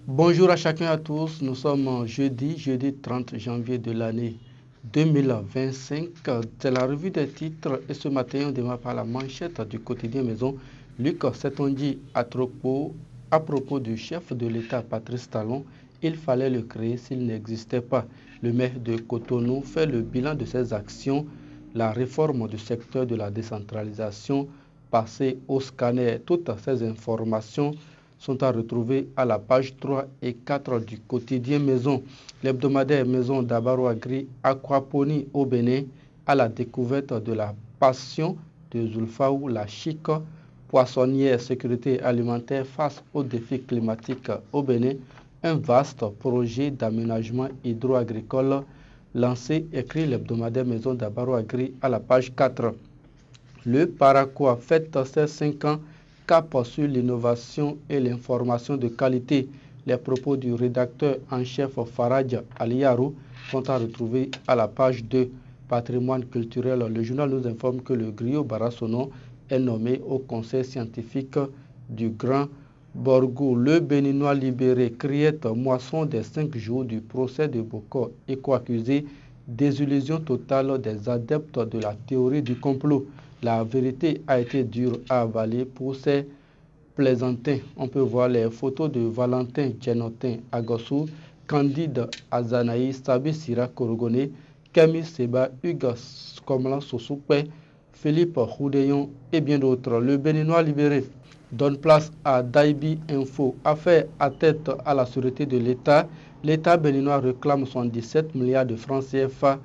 Bonjour à chacun et à tous. Nous sommes jeudi 30 janvier de l'année 2025. C'est la revue des titres et ce matin on démarre par la manchette du quotidien Maison. Luc Setonji à propos du chef de l'État Patrice Talon. Il fallait le créer s'il n'existait pas. Le maire de Cotonou fait le bilan de ses actions, la réforme du secteur de la décentralisation, passer au scanner. Toutes ces informations sont à retrouver à la page 3 et 4 du quotidien Maison. L'hebdomadaire Maison d'Abarouagri Aquaponi au Bénin à la découverte de la passion de Zulfaou, la chic poissonnière sécurité alimentaire face aux défis climatiques au Bénin. Un vaste projet d'aménagement hydro-agricole lancé, écrit l'hebdomadaire Maison d'Abarouagri à la page 4. Le Paraquat fête ses 5 ans, cap sur l'innovation et l'information de qualité. Les propos du rédacteur en chef Faradj Aliarou sont à retrouver à la page 2. Patrimoine culturel, le journal nous informe que le griot Barassono est nommé au conseil scientifique du Grand Borgou. Le Béninois libéré criette moisson des 5 jours du procès de Boko et co-accusé désillusion totale des adeptes de la théorie du complot. La vérité a été dure à avaler pour ces plaisantins. On peut voir les photos de Valentin Djenotin Agossou, Candide Azanaï, Sabi Sira Korogone, Camille Seba, Hugues Komlan Sosoupe, Philippe Roudeyon et bien d'autres. Le Béninois libéré donne place à Daibi Info. Affaire à tête à la sûreté de l'État. L'État béninois réclame 77 milliards de francs CFA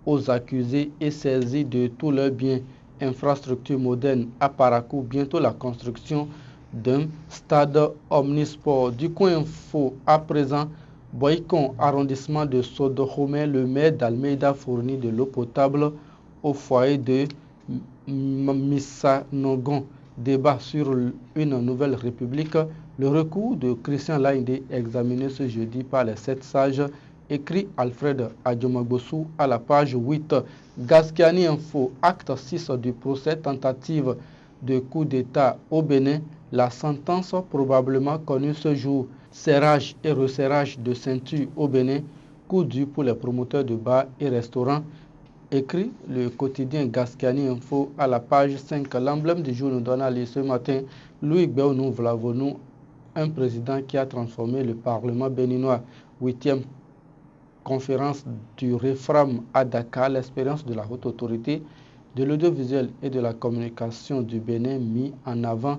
aux accusés et saisit de tous leurs biens. Infrastructure moderne à Parakou, bientôt la construction d'un stade omnisport. Du coin info à présent, Boycon, arrondissement de Sodoromé, le maire d'Almeida fournit de l'eau potable au foyer de Missanogon. Débat sur une nouvelle république. Le recours de Christian Laïndé examiné ce jeudi par les 7 sages, écrit Alfred Adjomagossou à la page 8. Gaskiani Info, acte 6 du procès tentative de coup d'État au Bénin. La sentence probablement connue ce jour. Serrage et resserrage de ceinture au Bénin. Coup dur pour les promoteurs de bars et restaurants. Écrit le quotidien Gaskiani Info à la page 5. L'emblème du jour nous donne à lire ce matin Louis Béonou Vlavonou, un président qui a transformé le Parlement béninois. 8e conférence du REFRAM à Dakar, l'expérience de la haute autorité de l'audiovisuel et de la communication du Bénin mis en avant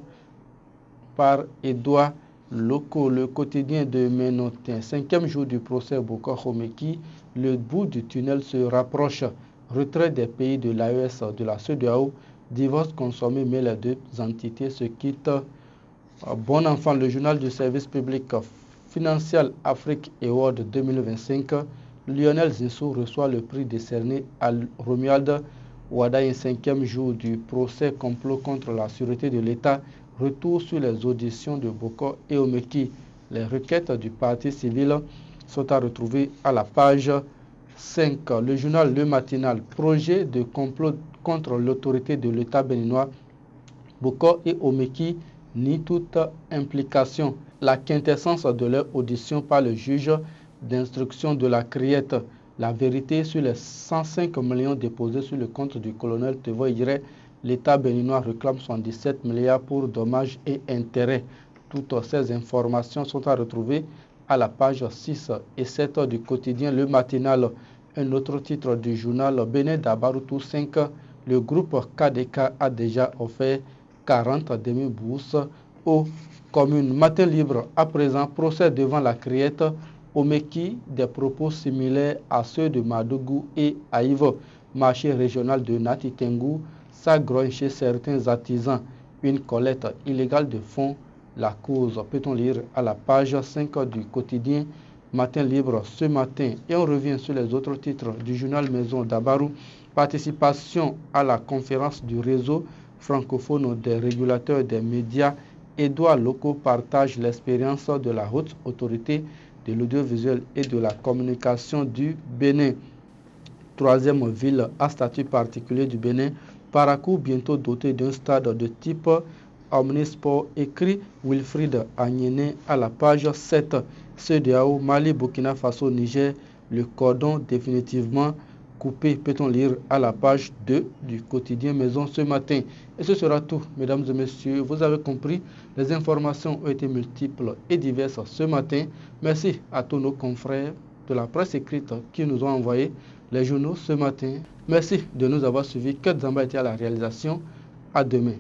par Edouard Loko, le quotidien de Ménotin. 5e jour du procès Boko Homeki, le bout du tunnel se rapproche. Retrait des pays de l'AES, de la CEDEAO, divorce consommé, mais les deux entités se quittent. Bon enfant, le journal du service public Financial Afrique Award 2025, Lionel Zissou reçoit le prix décerné à Romuald Ouada, 5e jour du procès complot contre la sûreté de l'État. Retour sur les auditions de Boko et Omeki. Les requêtes du parti civil sont à retrouver à la page 5. Le journal Le Matinal, projet de complot contre l'autorité de l'État béninois. Boko et Omeki nient toute implication. La quintessence de leur audition par le juge d'instruction de la Criette. La vérité sur les 105 millions déposés sur le compte du colonel Tevo Idré. L'État béninois réclame 77 milliards pour dommages et intérêts. Toutes ces informations sont à retrouver à la page 6 et 7 du quotidien Le Matinal. Un autre titre du journal Bénin Dabaroutou 5. Le groupe KDK a déjà offert 40 demi-bourses aux communes. Matin libre, à présent, procès devant la Criette. Omeki, des propos similaires à ceux de Madougou et Aïvo. Marché régional de Natitengu s'agrogne chez certains artisans. Une collecte illégale de fonds, la cause, peut-on lire à la page 5 du quotidien Matin libre ce matin. Et on revient sur les autres titres du journal Maison d'Abarou. Participation à la conférence du réseau francophone des régulateurs des médias. Édouard Loko partage l'expérience de la haute autorité de l'audiovisuel et de la communication du Bénin. 3e ville à statut particulier du Bénin, Parakou bientôt doté d'un stade de type Omnisport écrit Wilfried Agnené à la page 7. CEDEAO, Mali, Burkina Faso, Niger, le cordon définitivement coupé, peut-on lire à la page 2 du quotidien Maison ce matin. Et ce sera tout, mesdames et messieurs. Vous avez compris, les informations ont été multiples et diverses ce matin. Merci à tous nos confrères de la presse écrite qui nous ont envoyé les journaux ce matin. Merci de nous avoir suivis. Kate Zamba était à la réalisation. À demain.